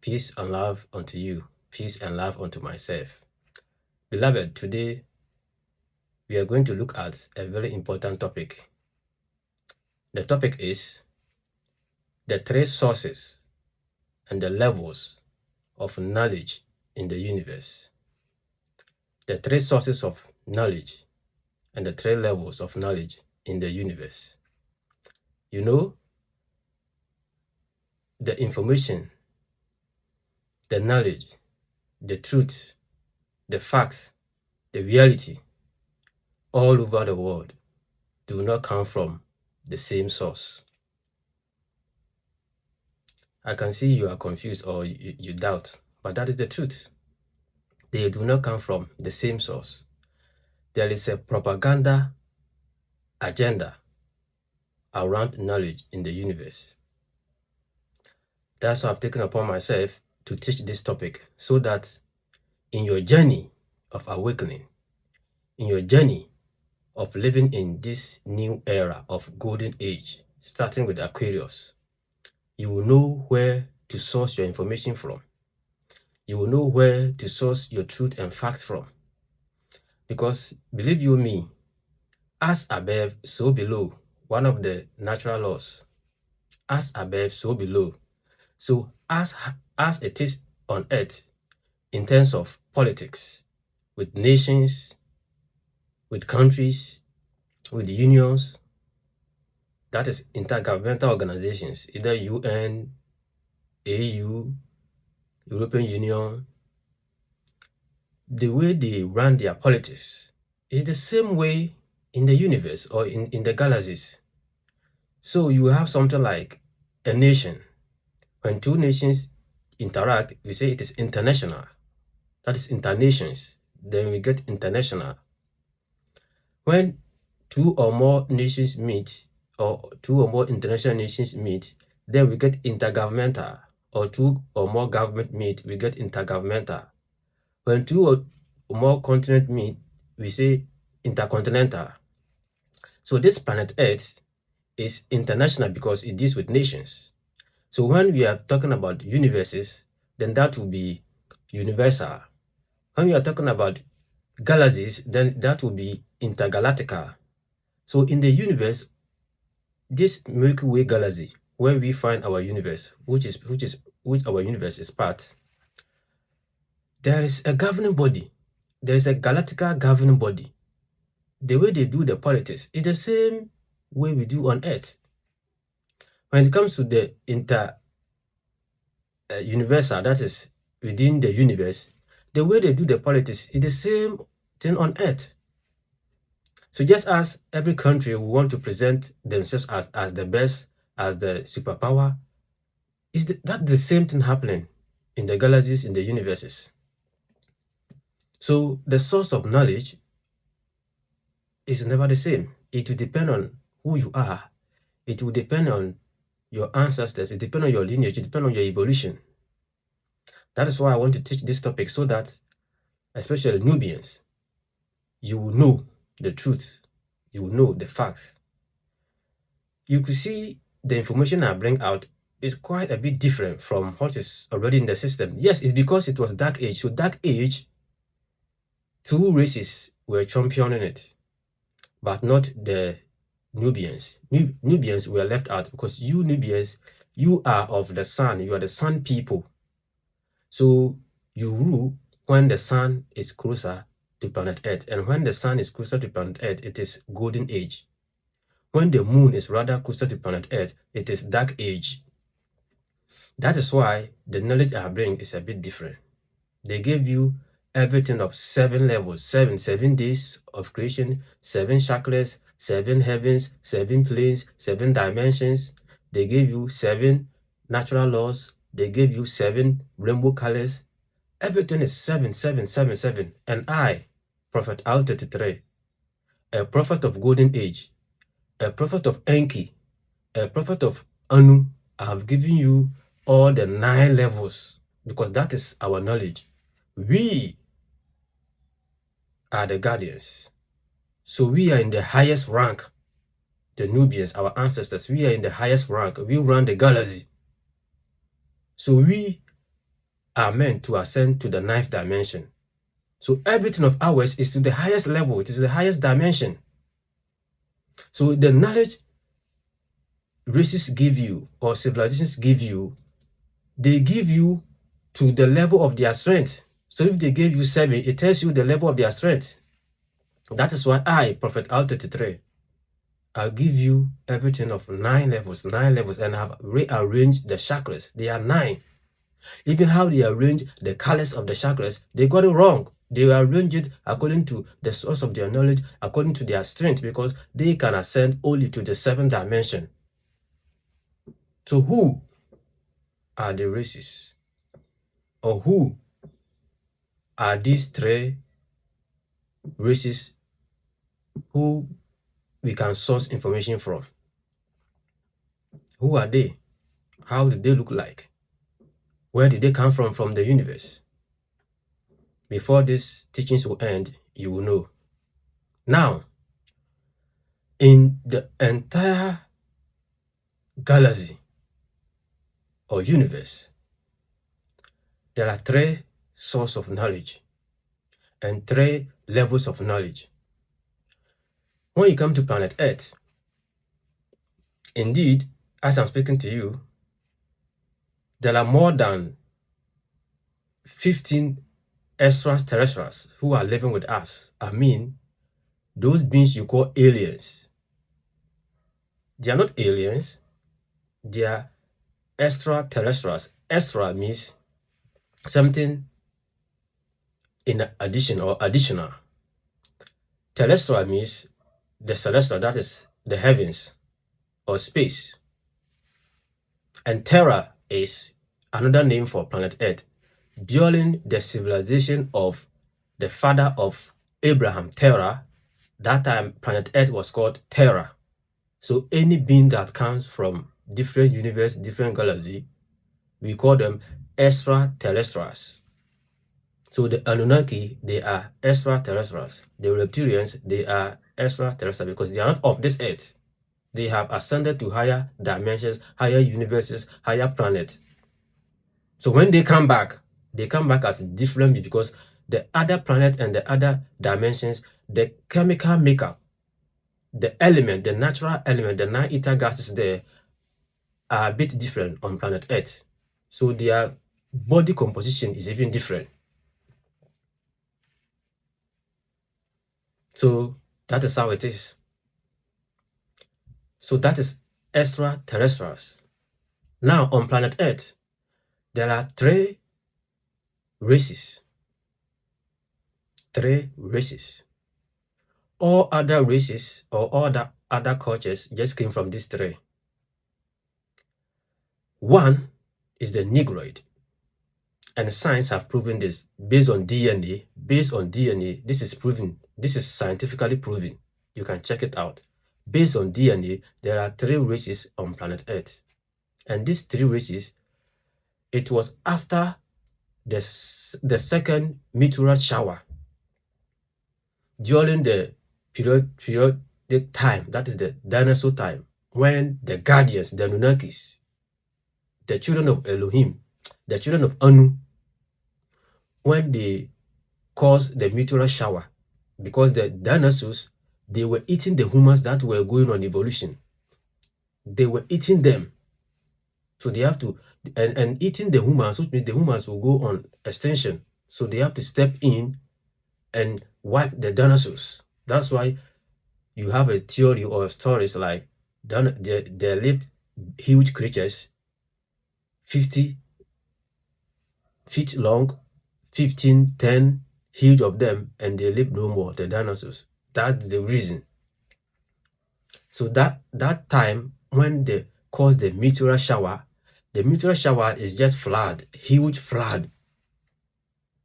Peace and love unto you. Peace and love unto myself. Beloved, today we are going to look at a very important topic. The topic is the three sources and the levels of knowledge in the universe. The three sources of knowledge and the three levels of knowledge in the universe. You know, the information, the knowledge, the truth, the facts, the reality all over the world do not come from the same source. I can see you are confused or you doubt, but that is the truth. They do not come from the same source. There is a propaganda agenda around knowledge in the universe. That's why I've taken upon myself to teach this topic, so that in your journey of awakening, in your journey of living in this new era of golden age, starting with Aquarius, you will know where to source your information from. You will know where to source your truth and facts from. Because believe you me, as above, so below, one of the natural laws. As above, so below. So as it is on earth, in terms of politics, with nations, with countries, with unions, that is intergovernmental organizations, either UN, AU, European Union, the way they run their politics is the same way in the universe or in the galaxies. So you have something like a nation. When two nations interact, we say it is international. That is internations. Then we get international. When two or more nations meet, or two or more international nations meet, then we get intergovernmental. Or two or more government meet, we get intergovernmental. When two or more continents meet, we say intercontinental. So this planet Earth is international because it deals with nations. So when we are talking about universes, then that will be universal. When we are talking about galaxies, then that will be intergalactical. So in the universe, this Milky Way galaxy, where we find our universe, which our universe is part, there is a governing body. There is a galactical governing body. The way they do the politics is the same way we do on Earth. When it comes to the universal, that is within the universe, the way they do the politics is the same thing on Earth. So just as every country will want to present themselves as the best, as the superpower, that's the same thing happening in the galaxies, in the universes. So the source of knowledge is never the same. It will depend on who you are. It will depend on your ancestors. It depends on your lineage. It depends on your evolution. That is why I want to teach this topic, so that especially Nubians, you will know the truth. You will know the facts. You could see the information I bring out is quite a bit different from what is already in the system. Yes, it's because it was Dark Age. So Dark Age, two races were championing it, but not the Nubians. Nubians were left out because you Nubians, you are of the sun. You are the sun people. So you rule when the sun is closer to planet Earth. And when the sun is closer to planet Earth, it is golden age. When the moon is rather closer to planet Earth, it is dark age. That is why the knowledge I bring is a bit different. They gave you everything of 7 levels, 7 days of creation, 7 chakras, 7 heavens, 7 planes, 7 dimensions. They gave you 7 natural laws. They gave you 7 rainbow colors. Everything is 7, 7, 7, 7. And I, Prophet Al-33, a prophet of golden age, a prophet of Enki, a prophet of Anu, I have given you all the 9 levels, because that is our knowledge. We are the guardians. So we are in the highest rank. The Nubians, our ancestors, we are in the highest rank. We run the galaxy. So we are meant to ascend to the 9th dimension. So everything of ours is to the highest level, it is the highest dimension. So the knowledge races give you or civilizations give you, they give you to the level of their strength. So if they gave you 7, it tells you the level of their strength. That is why I, Prophet Al-33, I'll give you everything of 9 levels, and I've rearranged the chakras. They are 9. Even how they arrange the colors of the chakras, they got it wrong. They arrange it according to the source of their knowledge, according to their strength, because they can ascend only to the 7th dimension. So who are the races? Or who are these 3 races who we can source information from? Who are they? How did they look like? Where did they come from the universe? Before these teachings will end, you will know. Now, in the entire galaxy or universe, there are 3 sources of knowledge and 3 levels of knowledge. When you come to planet Earth, indeed, as I'm speaking to you, there are more than 15 extraterrestrials who are living with us. I mean, those beings you call aliens. They are not aliens, they are extraterrestrials. Extra means something in addition or additional. Terrestrial means the celestial, that is the heavens or space. And Terra is another name for planet Earth. During the civilization of the father of Abraham, Terra, that time planet Earth was called Terra. So any being that comes from different universe, different galaxy, we call them extraterrestrials. So the Anunnaki, they are extraterrestrials. The reptilians, they are extraterrestrials because they are not of this earth. They have ascended to higher dimensions, higher universes, higher planets. So when they come back as different because the other planet and the other dimensions, the chemical makeup, the element, the natural element, the 9 ether gases there are a bit different on planet Earth. So their body composition is even different. So that is how it is. So that is extraterrestrials. Now on planet Earth, there are 3 races. 3 races. All other races or all the other cultures just came from these 3. One is the Negroid. And science have proven this based on DNA. Based on DNA, this is proven. This is scientifically proven. You can check it out. Based on DNA, there are 3 races on planet Earth. And these 3 races, it was after the second meteorite shower during the periodic time, that is the dinosaur time, when the guardians, the Anunnakis, the children of Elohim, the children of Anu, when they caused the meteorite shower, because the dinosaurs, they were eating the humans that were going on evolution. They were eating them. So they have to, and eating the humans, which means the humans will go on extinction. So they have to step in and wipe the dinosaurs. That's why you have a theory or stories like they lived huge creatures, 50 feet long, 15, 10, huge of them, and they live no more, the dinosaurs. That's the reason. So that time when they caused the meteor shower, the meteor shower is just flood, huge flood.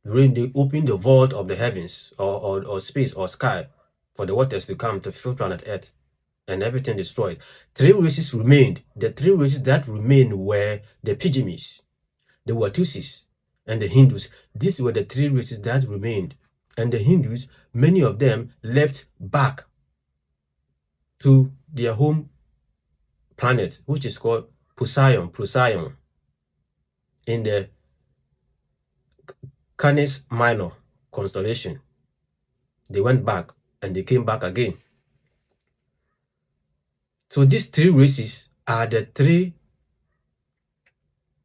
When they open the vault of the heavens or space or sky for the waters to come to fill planet Earth and everything destroyed. 3 races remained. The 3 races that remained were the Pygmies, the Watusis, and the Hindus. These were the 3 races that remained. And the Hindus, many of them left back to their home planet, which is called Procyon, in the Canis Minor constellation. They went back and they came back again. So these three races are the three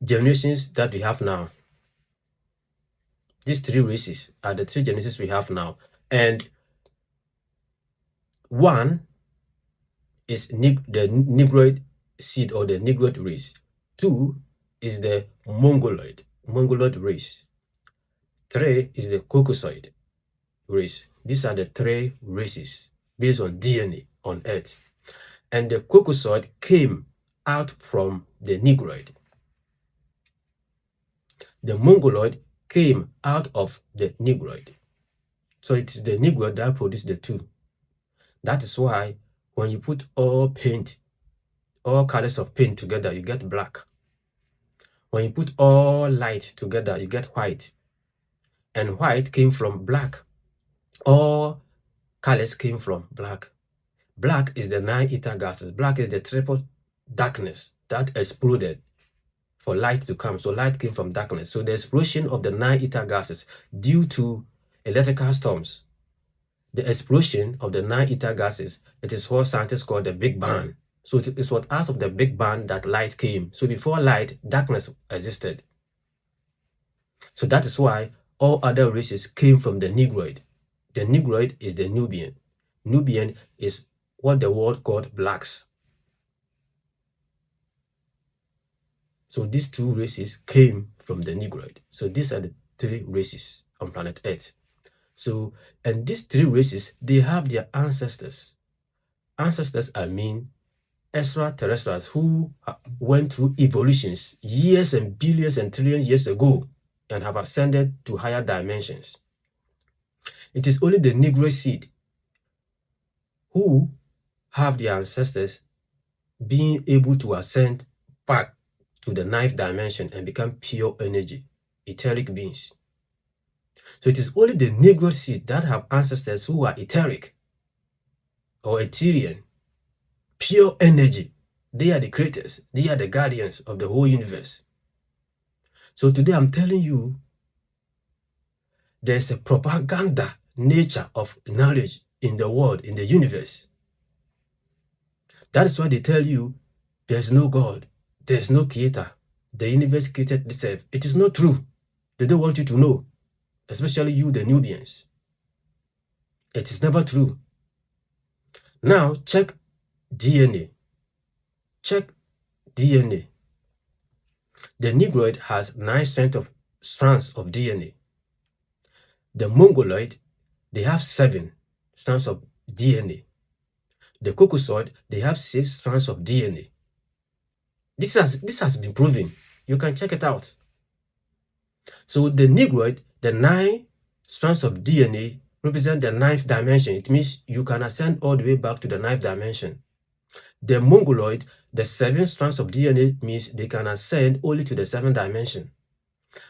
generations that we have now. These three races are the three generations we have now. And one is the Negroid seed or the Negroid race. Two is the Mongoloid race. Three is the Caucasoid race. These are the three races based on DNA on Earth. And the Caucasoid came out from the Negroid. The Mongoloid came out of the Negroid. So it is the Negroid that produced the two. That is why when you put all colors of paint together, you get black. When you put all light together, you get white. And white came from black. All colors came from black. Black is the 9 ether gases. Black is the triple darkness that exploded for light to come. So light came from darkness. So the explosion of the 9 ether gases due to electrical storms, the explosion of the 9 ether gases, it is what scientists call the Big Bang. So it is what out of the Big Bang that light came. So before light, darkness existed. So that is why all other races came from the Negroid. The Negroid is the Nubian. Nubian is what the world called blacks. So these two races came from the Negroid. So these are the three races on planet Earth. So, and these three races, they have their ancestors. Ancestors, I mean, extraterrestrials who went through evolutions years and billions and trillions years ago and have ascended to higher dimensions. It is only the Negro seed who have their ancestors being able to ascend back to the 9th dimension and become pure energy, etheric beings. So it is only the Negro seed that have ancestors who are etheric or Etherean, pure energy. They are the creators. They are the guardians of the whole universe. So today I'm telling you, there's a propaganda nature of knowledge in the world, in the universe. That is why they tell you there's no God, there's no creator. The universe created itself. It is not true. They don't want you to know, especially you, the Nubians. It is never true. Now check DNA. Check DNA. The Negroid has 9 strands of DNA. The Mongoloid, they have 7 strands of DNA. The Caucasoid, they have 6 strands of DNA. This has been proven. You can check it out. So the Negroid, the 9 strands of DNA represent the 9th dimension. It means you can ascend all the way back to the 9th dimension. The Mongoloid, the 7 strands of DNA means they can ascend only to the 7th dimension.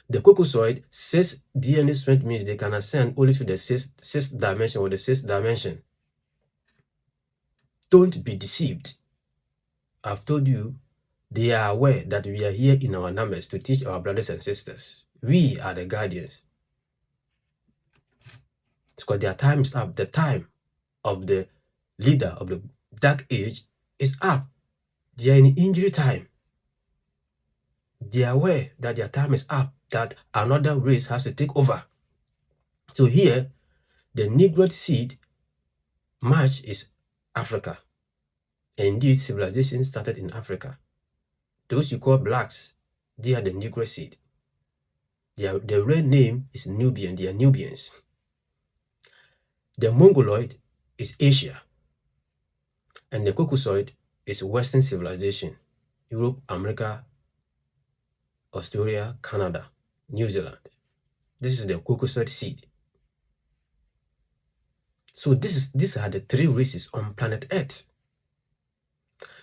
The Caucasoid, 6 DNA strand means they can ascend only to the 6th dimension or the 6th dimension. Don't be deceived. I've told you, they are aware that we are here in our numbers to teach our brothers and sisters. We are the guardians. Because their time is up. The time of the leader of the dark age is up. They are in injury time. They are aware that their time is up, that another race has to take over. So here, the Negroid seed match is Africa. Indeed, civilization started in Africa. Those you call blacks, they are the Negro seed. The real name is Nubian. They are Nubians. The Mongoloid is Asia. And the Caucasoid is Western civilization. Europe, America, Australia, Canada, New Zealand. This is the Caucasoid seed. So these are the 3 races on planet Earth.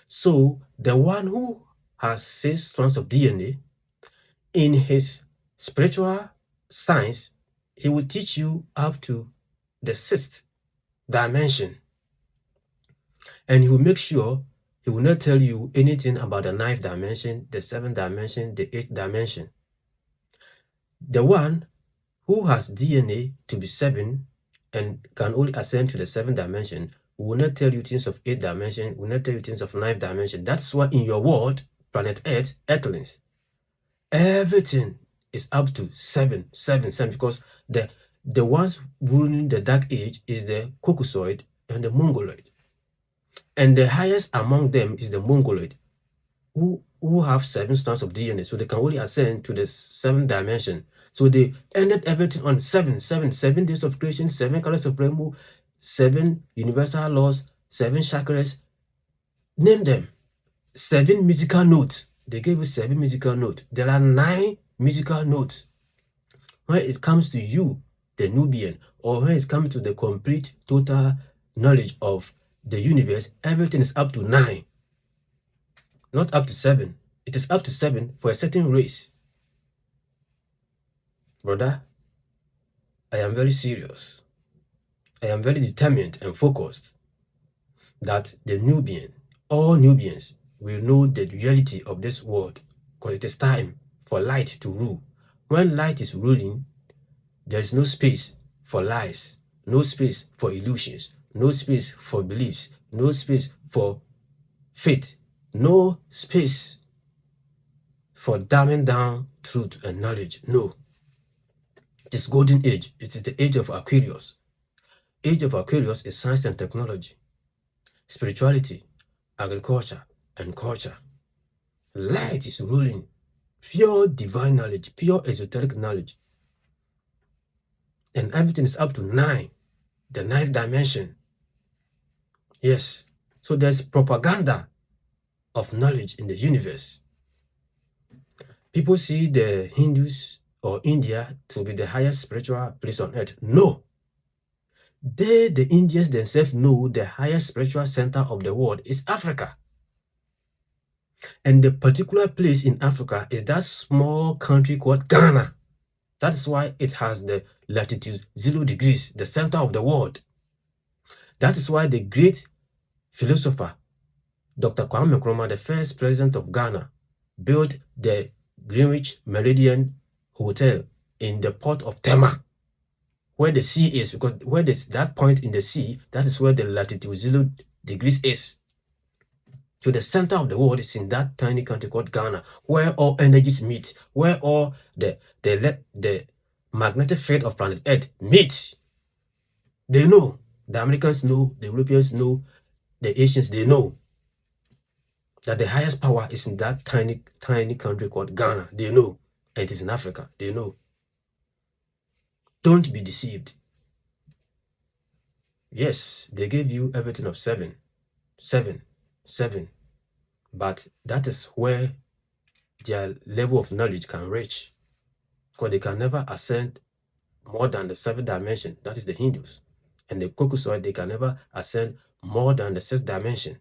So the one who has 6 strands of DNA, in his spiritual science, he will teach you up to the 6th dimension. And he will make sure he will not tell you anything about the 9th dimension, the 7th dimension, the 8th dimension. The one who has DNA to be 7 and can only ascend to the 7th dimension will not tell you things of 8th dimension, will not tell you things of 9th dimension. That's why in your world, planet Earth, Earthlings, everything is up to 7, 7, 7, because the ones ruling the dark age is the Caucasoid and the Mongoloid. And the highest among them is the Mongoloid, who have 7 strands of DNA, so they can only ascend to the 7th dimension. So they ended everything on 7, 7, 7 days of creation, 7 colors of rainbow, 7 universal laws, 7 chakras, name them, 7 musical notes. They gave you 7 musical notes. There are 9 musical notes. When it comes to you, the Nubian, or when it comes to the complete, total knowledge of the universe, everything is up to 9, not up to 7. It is up to 7 for a certain race. Brother, I am very serious. I am very determined and focused that the Nubian, all Nubians, will know the reality of this world, because it is time for light to rule. When light is ruling, there is no space for lies, no space for illusions, no space for beliefs, no space for faith, no space for dumbing down truth and knowledge. No. It is golden age. It is the age of Aquarius. Age of Aquarius is science and technology, spirituality, agriculture, and culture. Light is ruling. Pure divine knowledge, pure esoteric knowledge. And everything is up to 9, the 9th dimension. Yes. So there's propaganda of knowledge in the universe. People see the Hindus or India to be the highest spiritual place on earth. No. The Indians themselves know the highest spiritual center of the world is Africa. And the particular place in Africa is that small country called Ghana. That is why it has the latitude 0 degrees, the center of the world. That is why the great philosopher, Dr. Kwame Nkrumah, the first president of Ghana, built the Greenwich Meridian Hotel in the port of Tema, where the sea is, because where there's that point in the sea, that is where the latitude 0 degrees is. So the center of the world is in that tiny country called Ghana, where all energies meet, where all the magnetic field of planet Earth meet. They know. The Americans know, the Europeans know, the Asians, they know that the highest power is in that tiny country called Ghana. They know. And it is in Africa. They know. Don't be deceived. Yes, they gave you everything of 7, 7, 7. But that is where their level of knowledge can reach. Because they can never ascend more than the 7th dimension. That is the Hindus. And the Caucasoid, they can never ascend more than the 6th dimension.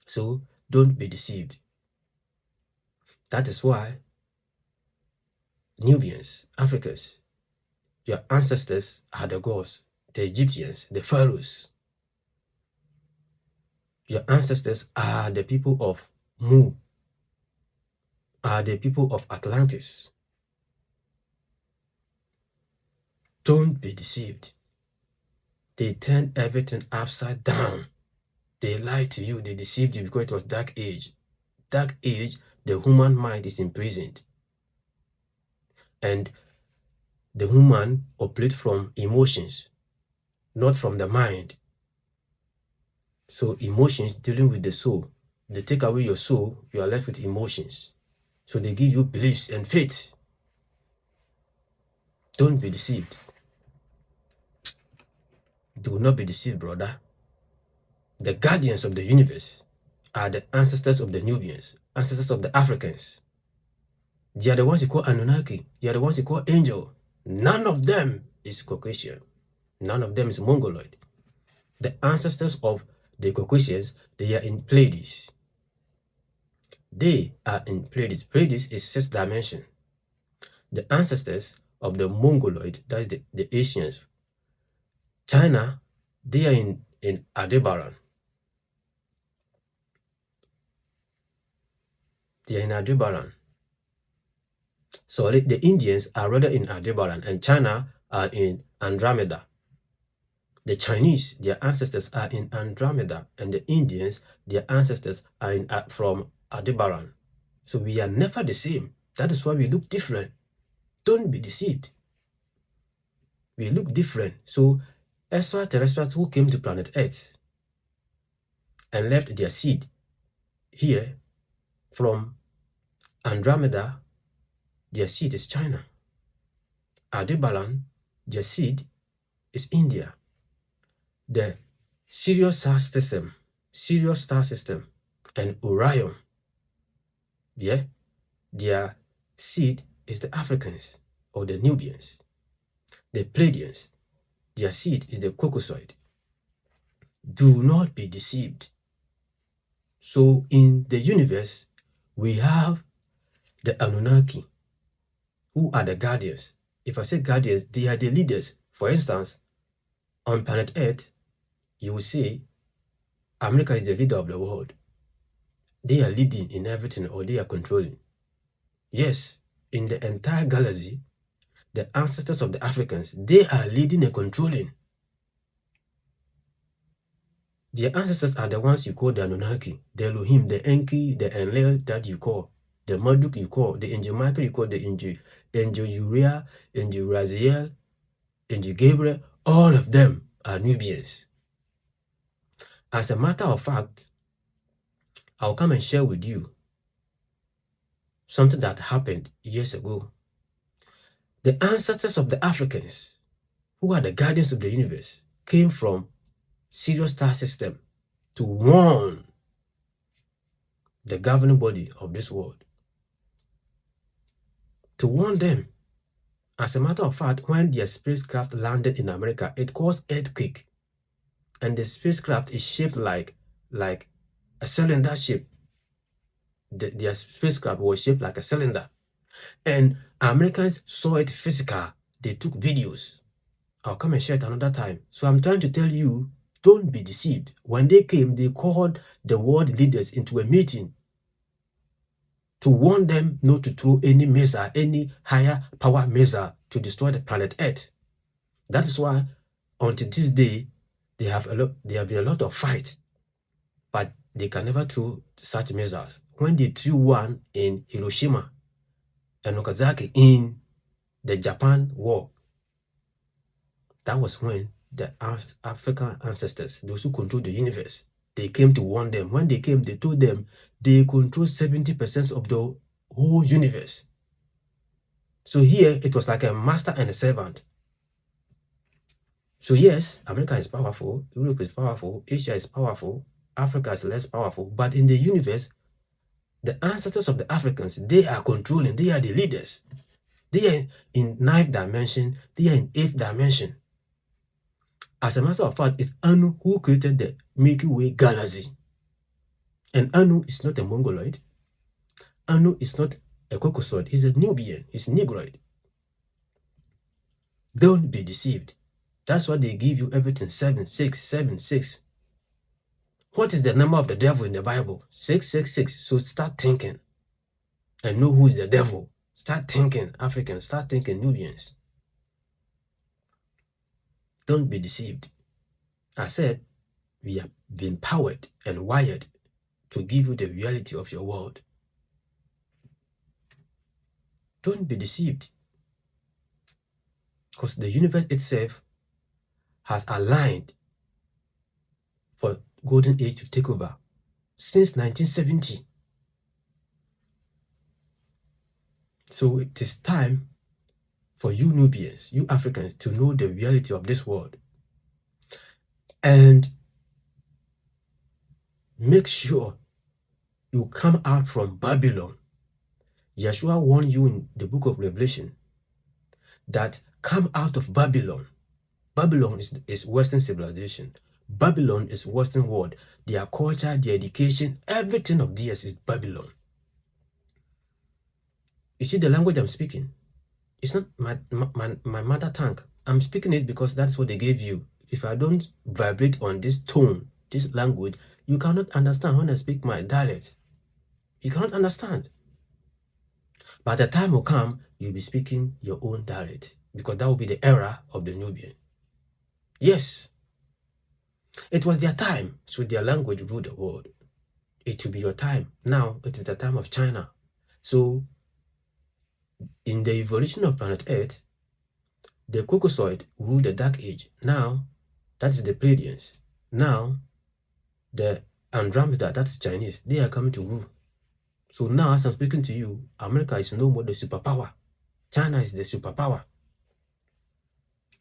So don't be deceived. That is why Nubians, Africans, your ancestors are the gods, the Egyptians, the pharaohs. Your ancestors are the people of Mu, are the people of Atlantis. Don't be deceived. They turned everything upside down. They lied to you, they deceived you because it was dark age. Dark age, the human mind is imprisoned. And the human operates from emotions, not from the mind. So emotions dealing with the soul. They take away your soul, you are left with emotions. So they give you beliefs and faith. Don't be deceived. Do not be deceived, brother. The guardians of the universe are the ancestors of the Nubians, ancestors of the Africans. They are the ones you call Anunnaki. They are the ones you call angel. None of them is Caucasian. None of them is Mongoloid. The ancestors of the Caucasians, they are in Pleiades. They are in Pleiades. Pleiades is 6th dimension. The ancestors of the Mongoloid, that is the Asians. China, they are in Aldebaran. They are in Aldebaran. So the Indians are rather in Aldebaran, and China are in Andromeda. The Chinese, their ancestors are in Andromeda, and the Indians, their ancestors are from Aldebaran. So we are never the same. That is why we look different. Don't be deceived. We look different. So extraterrestrials who came to planet Earth and left their seed here from Andromeda, their seed is China. Aldebaran, their seed is India. The Sirius star system, and Orion, yeah, their seed is the Africans or the Nubians. The Pleiadians, their seed is the Caucasoid. Do not be deceived. So in the universe, we have the Anunnaki, who are the guardians. If I say guardians, they are the leaders. For instance, on planet Earth, you will see America is the leader of the world. They are leading in everything, or they are controlling. Yes, in the entire galaxy, the ancestors of the Africans, they are leading and controlling. Their ancestors are the ones you call the Anunnaki, the Elohim, the Enki, the Enlil that you call, the Marduk you call, the Angel Michael you call, the Angel Uriah, Angel Raziel, Angel Gabriel. All of them are Nubians. As a matter of fact, I'll come and share with you something that happened years ago. The ancestors of the Africans, who are the guardians of the universe, came from Sirius star system to warn the governing body of this world. To warn them. As a matter of fact, when their spacecraft landed in America, it caused earthquake. And the spacecraft is shaped like a cylinder shape. Their spacecraft was shaped like a cylinder. And Americans saw it physical. They took videos. I'll come and share it another time. So I'm trying to tell you, don't be deceived. When they came, they called the world leaders into a meeting to warn them not to throw any missile, any higher power missile to destroy the planet Earth. That is why until this day, there have been a lot of fights, but they can never throw such missiles. When they threw one in Hiroshima and Nagasaki in the Japan War, that was when the African ancestors, those who control the universe, they came to warn them. When they came, they told them they control 70% of the whole universe. So here, it was like a master and a servant. So yes, America is powerful, Europe is powerful, Asia is powerful, Africa is less powerful, but in the universe, the ancestors of the Africans, they are controlling, they are the leaders. They are in 9th dimension, they are in 8th dimension. As a matter of fact, it's Anu who created the Milky Way galaxy. And Anu is not a Mongoloid. Anu is not a Caucasoid, he's a Nubian, he's Negroid. Don't be deceived. That's why they give you everything 766. What is the number of the devil in the Bible? 666. So start thinking and know who is the devil. Start thinking Africans, start thinking Nubians. Don't be deceived. I said we have been powered and wired to give you the reality of your world. Don't be deceived. Because the universe itself has aligned for Golden Age to take over since 1970. So it is time for you Nubians, you Africans, to know the reality of this world. And make sure you come out from Babylon. Yeshua warned you in the book of Revelation that come out of Babylon. Babylon is Western civilization. Babylon is Western world. Their culture, their education, everything of theirs is Babylon. You see the language I'm speaking? It's not my mother tongue. I'm speaking it because that's what they gave you. If I don't vibrate on this tone, this language, you cannot understand when I speak my dialect. You cannot understand. But the time will come, you'll be speaking your own dialect, because that will be the era of the Nubian. Yes, it was their time, so their language ruled the world. It will be your time. Now, it is the time of China. So, in the evolution of planet Earth, the Caucasoid ruled the Dark Age. Now, that is the Pleiadians. Now, the Andromeda, that's Chinese, they are coming to rule. So now, as I'm speaking to you, America is no more the superpower. China is the superpower.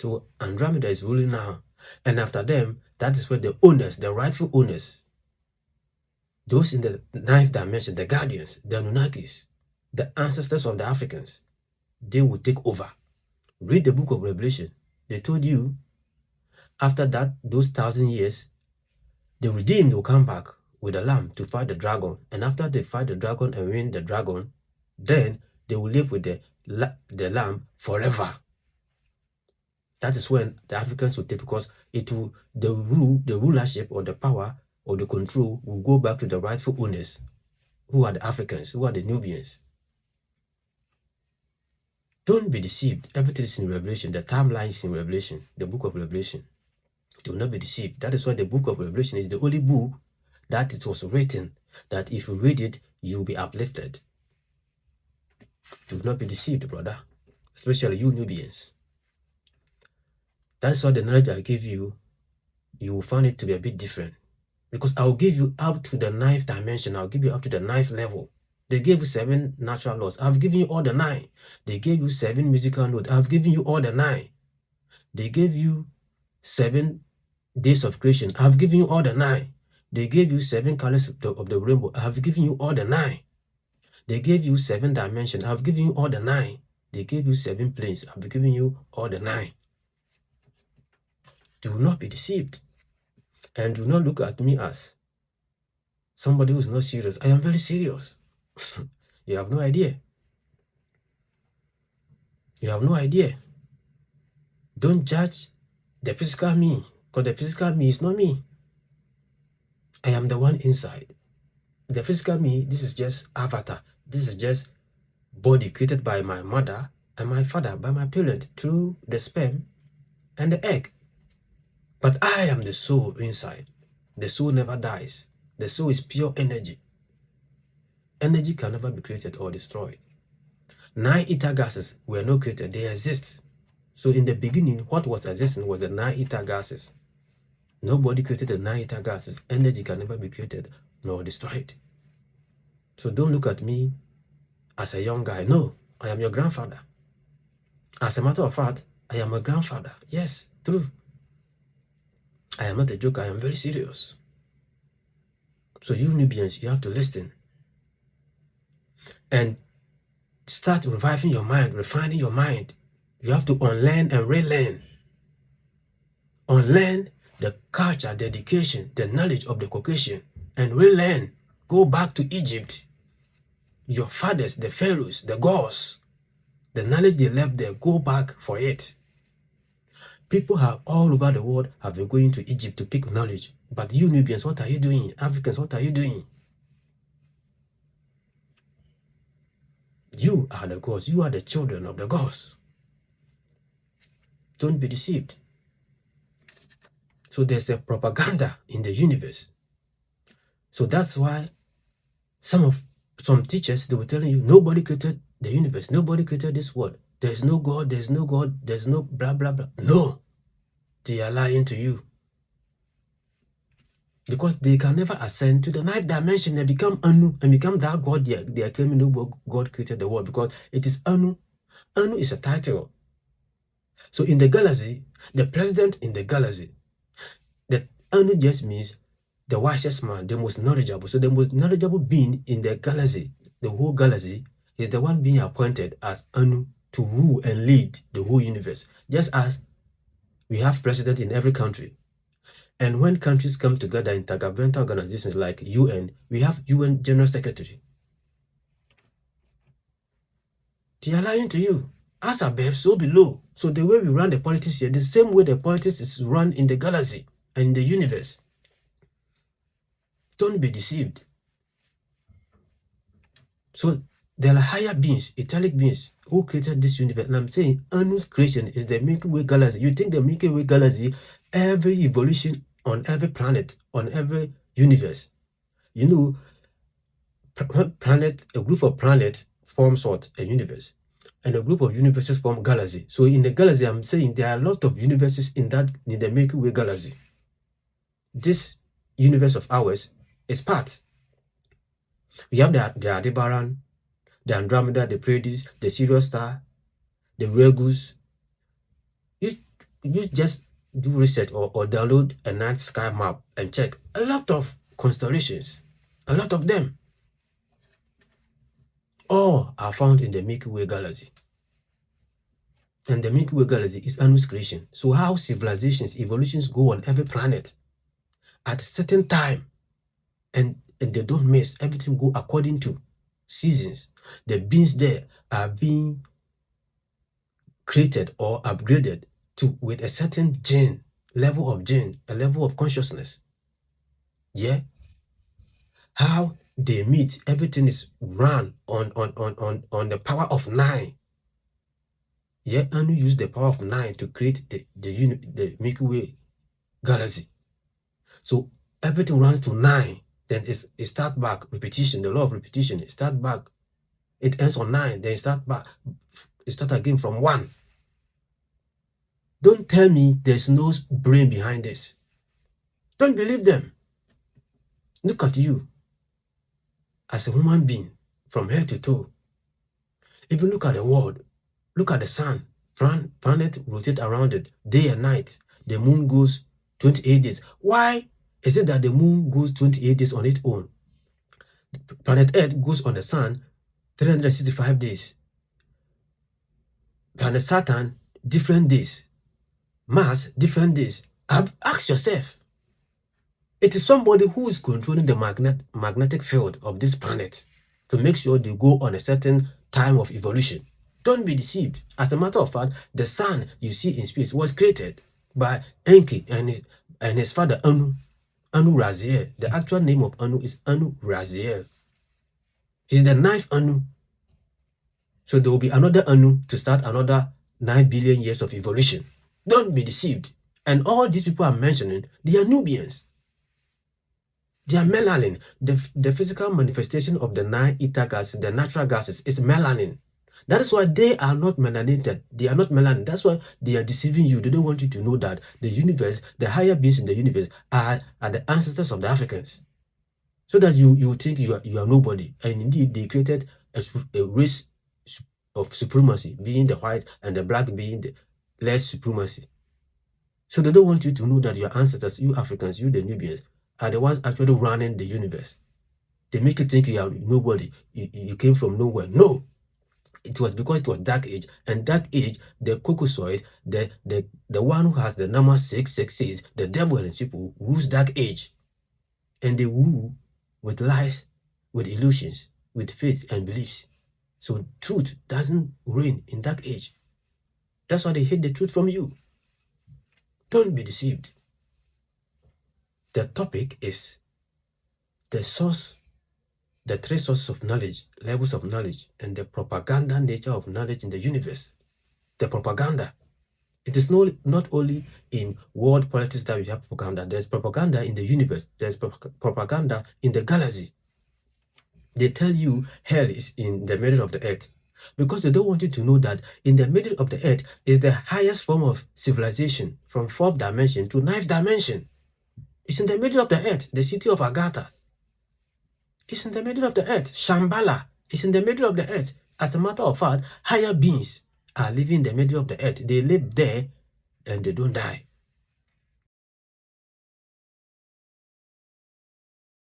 So Andromeda is ruling now. And after them, that is where the owners, the rightful owners, those in the ninth dimension, the guardians, the Anunnakis, the ancestors of the Africans, they will take over. Read the book of Revelation. They told you, after that, those 1,000 years, the redeemed will come back with a lamb to fight the dragon. And after they fight the dragon and win the dragon, then they will live with the lamb forever. That is when the Africans will take, because it will, the rulership or the power or the control will go back to the rightful owners, who are the Africans, who are the Nubians. Don't be deceived. Everything is in Revelation. The timeline is in Revelation, the book of Revelation. Do not be deceived. That is why the book of Revelation is the only book that it was written, that if you read it, you will be uplifted. Do not be deceived, brother, especially you Nubians. That's why the knowledge I give you, you will find it to be a bit different. Because I'll give you up to the 9th dimension. I'll give you up to the 9th level. They gave you 7 natural laws. I've given you all the 9. They gave you 7 musical notes. I've given you all the 9. They gave you 7 days of creation. I've given you all the 9. They gave you 7 colors of the rainbow. I've given you all the 9. They gave you 7 dimensions. I've given you all the 9. They gave you 7 planes. I've given you all the 9. Do not be deceived. And do not look at me as somebody who's not serious. I am very serious. You have no idea. You have no idea. Don't judge the physical me, because the physical me is not me. I am the one inside. The physical me, this is just avatar. This is just body created by my mother and my father, by my parent, through the sperm and the egg. But I am the soul inside. The soul never dies. The soul is pure energy. Energy can never be created or destroyed. 9 ether gases were not created, they exist. So in the beginning, what was existing was the 9 ether gases. Nobody created the 9 ether gases. Energy can never be created nor destroyed. So don't look at me as a young guy. No, I am your grandfather. As a matter of fact, I am a grandfather. Yes, true. I am not a joke. I am very serious. So you Nubians, you have to listen and start reviving your mind, refining your mind. You have to unlearn and relearn. Unlearn the culture, the education, the knowledge of the Caucasian, and relearn. Go back to Egypt. Your fathers, the pharaohs, the gods, the knowledge they left there, go back for it. People have all over the world have been going to Egypt to pick knowledge. But you Nubians, what are you doing? Africans, what are you doing? You are the gods. You are the children of the gods. Don't be deceived. So there's a propaganda in the universe. So that's why some teachers, they were telling you, nobody created the universe. Nobody created this world. There's no God. There's no God. There's no blah, blah, blah. No. They are lying to you. Because they can never ascend to the 9th dimension and become Anu and become that God they are claiming no God created the world, because it is Anu. Anu is a title. So in the galaxy, the president in the galaxy, the Anu just means the wisest man, the most knowledgeable. So the most knowledgeable being in the galaxy, the whole galaxy, is the one being appointed as Anu to rule and lead the whole universe. Just as we have president in every country. And when countries come together in intergovernmental organizations like UN, we have UN General Secretary. They are lying to you. As above, so below. So the way we run the politics here, the same way the politics is run in the galaxy and in the universe. Don't be deceived. So There are higher beings, etheric beings, who created this universe. And I'm saying Anu's creation is the Milky Way galaxy. You think the Milky Way galaxy, every evolution on every planet, on every universe, you know, planet, a group of planets forms what? A universe. And a group of universes form galaxy. So in the galaxy, I'm saying there are a lot of universes in the Milky Way galaxy. This universe of ours is part. We have the Aldebaran, the Andromeda, the Pleiades, the Sirius Star, the Regulus. You just do research or download a night sky map and check. A lot of constellations, a lot of them, all are found in the Milky Way galaxy. And the Milky Way galaxy is Anu's creation. So how civilizations, evolutions go on every planet at a certain time, and they don't miss, everything go according to seasons. The beings there are being created or upgraded to with a certain level of consciousness. Yeah, how they meet, everything is run on the power of 9. Yeah, Anu used the power of 9 to create the Milky Way galaxy. So everything runs to 9, then it start back, repetition, the law of repetition, it start back, it ends on 9, then it start back, it start again from 1. Don't tell me there's no brain behind this. Don't believe them. Look at you as a human being from head to toe. Even look at the world. Look at the sun. Planet rotate around it day and night. The moon goes 28 days. Why is it that the moon goes 28 days on its own? Planet Earth goes on the sun 365 days. Planet Saturn, different days. Mars, different days. Ask yourself. It is somebody who is controlling the magnetic field of this planet to make sure they go on a certain time of evolution. Don't be deceived. As a matter of fact, the sun you see in space was created by Enki and his father Anu Raziel. The actual name of Anu is Anu Raziel. He's the 9th Anu. So there will be another Anu to start another 9 billion years of evolution. Don't be deceived. And all these people I'm mentioning, they are Nubians. They are melanin. The physical manifestation of the 9 ether gases, the natural gases, is melanin. That is why they are not melanated. They are not melanin. That's why they are deceiving you. They don't want you to know that the universe, the higher beings in the universe, are the ancestors of the Africans. So that you think you are nobody. And indeed, they created a race of supremacy, being the white and the black being the less supremacy. So they don't want you to know that your ancestors, you Africans, you the Nubians, are the ones actually running the universe. They make you think you are nobody. You came from nowhere. No. It was because it was dark age, and dark age, the Caucasoid, the one who has the number 666, the devil and his people rules dark age, and they rule with lies, with illusions, with faith and beliefs. So truth doesn't reign in dark age. That's why they hate the truth from you. Don't be deceived. The topic is the source, the 3 sources of knowledge, levels of knowledge, and the propaganda nature of knowledge in the universe. The propaganda. It is not only in world politics that we have propaganda. There's propaganda in the universe. There's propaganda in the galaxy. They tell you hell is in the middle of the earth because they don't want you to know that in the middle of the earth is the highest form of civilization from 4th dimension to 9th dimension. It's in the middle of the earth. The city of Agartha is in the middle of the earth. Shambhala is in the middle of the earth. As a matter of fact, higher beings are living in the middle of the earth. They live there and they don't die.